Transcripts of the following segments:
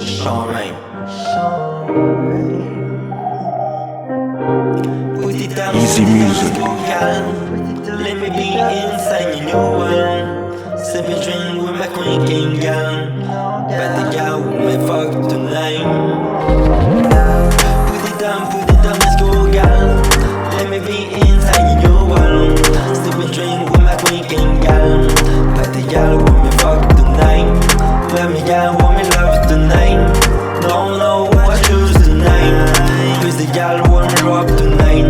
Shawn. Easy music. Let me be inside in your world. Sipping drink with my queen king girl. But the girl with me fuck tonight. Put it down, let's go girl. Let me be inside in your world. Sipping drink with my queen king girl. But the girl with me fuck tonight. Let me girl want me love tonight. Don't know what I choose tonight. Cause the girl want me rock tonight.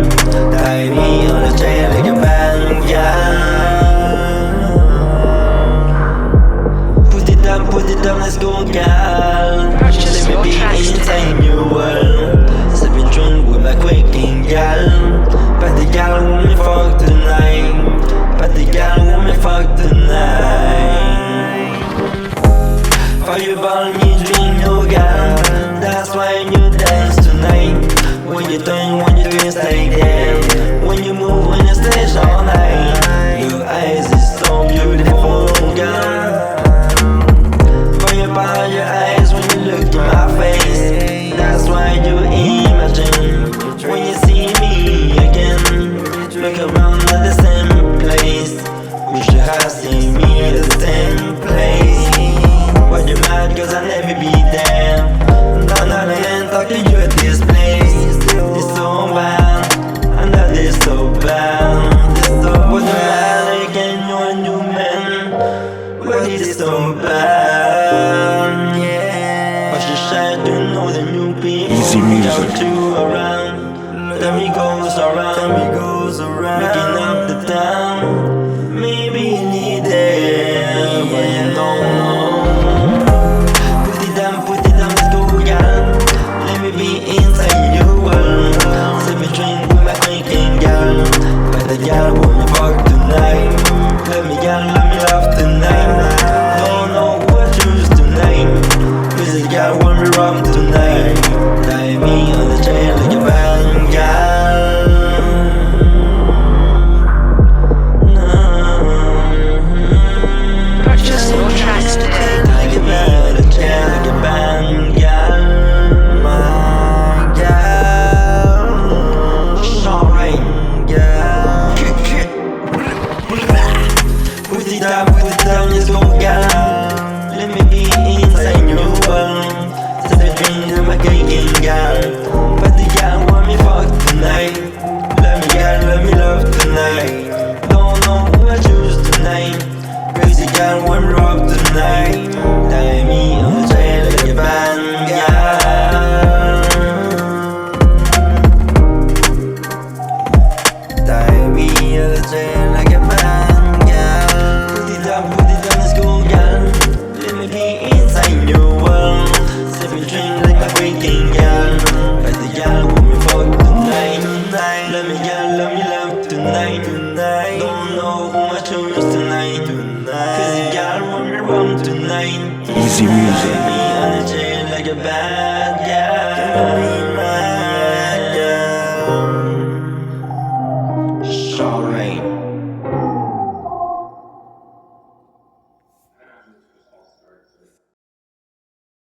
Tie me on a chair like a band, girl. Put it down, let's go, girl. Purchase Let me your tracks be today. inside your world. Sipping drink with my quaking girl. But the girl want me fuck tonight. But the girl want me fuck tonight. Fireball me dream, no girl. That's why you dance tonight. When you turn, when you twist like that. When you move, when you stay all night. Your eyes is so beautiful, girl. Fireball your eyes when you look in my face. That's why you imagine. When you see me again, look around at the same place. Wish you had seen me at the same place. But you're mad cause I'll never be there. None of the men talk to you at this place. It's so bad, I know this so bad. What the hell again, you're a new man. What is it so bad, yeah. But you shy to know the new people. Easy music. Got you around. Tell me goes around. Making up the town. Maybe you need it, but you don't know. Put it down, let's go, girl. Let me be inside your world. Sip me drink with my quaking girl. But the girl want me fuck tonight. Let me love tonight. Don't know what I choose tonight. Cause the girl want me rock tonight. Tie me on the chair like a band, girl. Purchase your tracks today. Like a band, on the chair like a band, girl. My girl. Shawn, girl. Put it down, let's go, girl. Let me be inside your world. Set a drink in my quaking girl. But the girl want me fuck tonight. Let me love tonight. Don't know who I choose tonight. Crazy girl want me rock tonight. Tie me on the chair like a band, girl. Tie me on the chair like a band, girl. Put it down, let's go, girl. Let me be inside your world. Sipping drink like a quaking girl. But the girl want me fuck tonight. Let me love tonight. Don't know who I choose tonight. Cause the girl want me wrong tonight. Easy music.